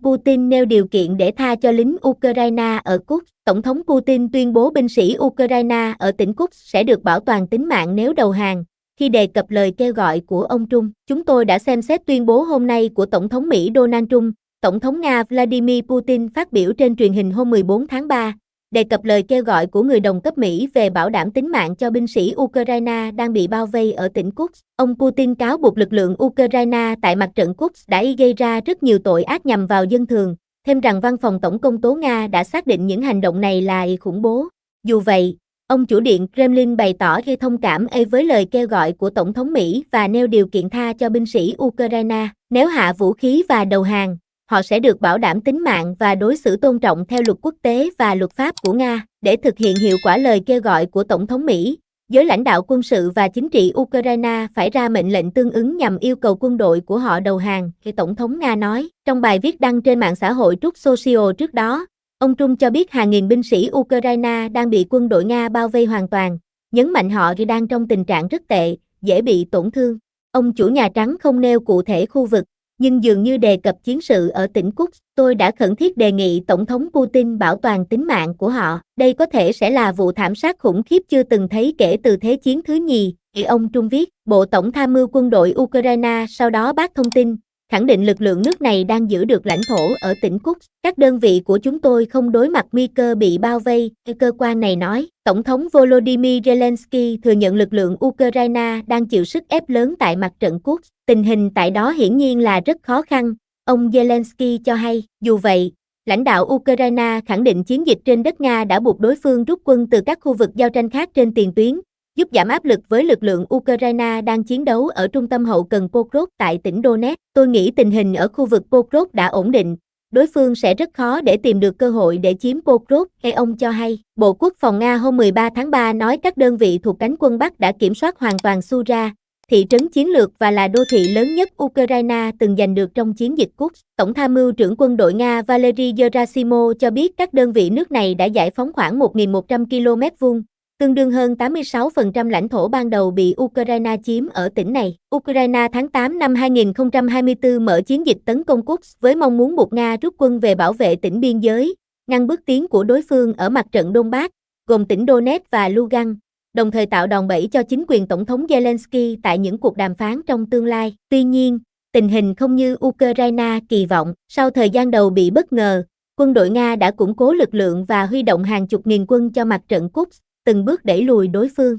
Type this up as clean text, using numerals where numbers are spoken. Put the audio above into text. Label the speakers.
Speaker 1: Putin nêu điều kiện để tha cho lính Ukraine ở Kursk. Tổng thống Putin tuyên bố binh sĩ Ukraine ở tỉnh Kursk sẽ được bảo toàn tính mạng nếu đầu hàng. Khi đề cập lời kêu gọi của ông Trump, chúng tôi đã xem xét tuyên bố hôm nay của Tổng thống Mỹ Donald Trump. Tổng thống Nga Vladimir Putin phát biểu trên truyền hình hôm 14 tháng 3, đề cập lời kêu gọi của người đồng cấp Mỹ về bảo đảm tính mạng cho binh sĩ Ukraine đang bị bao vây ở tỉnh Kursk. Ông Putin cáo buộc lực lượng Ukraine tại mặt trận Kursk đã gây ra rất nhiều tội ác nhằm vào dân thường, thêm rằng văn phòng Tổng công tố Nga đã xác định những hành động này là khủng bố. Dù vậy, ông chủ điện Kremlin bày tỏ thông cảm với lời kêu gọi của Tổng thống Mỹ và nêu điều kiện tha cho binh sĩ Ukraine. Nếu hạ vũ khí và đầu hàng, họ sẽ được bảo đảm tính mạng và đối xử tôn trọng theo luật quốc tế và luật pháp của Nga. Để thực hiện hiệu quả lời kêu gọi của Tổng thống Mỹ, giới lãnh đạo quân sự và chính trị Ukraine phải ra mệnh lệnh tương ứng nhằm yêu cầu quân đội của họ đầu hàng, Tổng thống Nga nói. Trong bài viết đăng trên mạng xã hội Truth Social trước đó, ông Trump cho biết hàng nghìn binh sĩ Ukraine đang bị quân đội Nga bao vây hoàn toàn, nhấn mạnh họ đang trong tình trạng rất tệ, dễ bị tổn thương. Ông chủ Nhà Trắng không nêu cụ thể khu vực, nhưng dường như đề cập chiến sự ở tỉnh Kursk. Tôi đã khẩn thiết đề nghị Tổng thống Putin bảo toàn tính mạng của họ. Đây có thể sẽ là vụ thảm sát khủng khiếp chưa từng thấy kể từ Thế chiến thứ nhì, ông Trump viết. Bộ Tổng tham mưu quân đội Ukraine sau đó bác thông tin, khẳng định lực lượng nước này đang giữ được lãnh thổ ở tỉnh Kursk. Các đơn vị của chúng tôi không đối mặt nguy cơ bị bao vây, cơ quan này nói. Tổng thống Volodymyr Zelensky thừa nhận lực lượng Ukraine đang chịu sức ép lớn tại mặt trận Kursk. Tình hình tại đó hiển nhiên là rất khó khăn, ông Zelensky cho hay. Dù vậy, lãnh đạo Ukraine khẳng định chiến dịch trên đất Nga đã buộc đối phương rút quân từ các khu vực giao tranh khác trên tiền tuyến, giúp giảm áp lực với lực lượng Ukraine đang chiến đấu ở trung tâm hậu cần Pokrovsk tại tỉnh Donetsk. Tôi nghĩ tình hình ở khu vực Pokrovsk đã ổn định, đối phương sẽ rất khó để tìm được cơ hội để chiếm Pokrovsk, ông cho hay. Bộ Quốc phòng Nga hôm 13 tháng 3 nói các đơn vị thuộc cánh quân Bắc đã kiểm soát hoàn toàn Sura, thị trấn chiến lược và là đô thị lớn nhất Ukraine từng giành được trong chiến dịch Kursk. Tổng tham mưu trưởng quân đội Nga Valery Gerasimov cho biết các đơn vị nước này đã giải phóng khoảng 1.100 km2, tương đương hơn 86% lãnh thổ ban đầu bị Ukraine chiếm ở tỉnh này. Ukraine tháng 8 năm 2024 mở chiến dịch tấn công Kursk với mong muốn buộc Nga rút quân về bảo vệ tỉnh biên giới, ngăn bước tiến của đối phương ở mặt trận Donbass, gồm tỉnh Donetsk và Lugansk, đồng thời tạo đòn bẩy cho chính quyền Tổng thống Zelensky tại những cuộc đàm phán trong tương lai. Tuy nhiên, tình hình không như Ukraine kỳ vọng. Sau thời gian đầu bị bất ngờ, quân đội Nga đã củng cố lực lượng và huy động hàng chục nghìn quân cho mặt trận Kursk, từng bước đẩy lùi đối phương.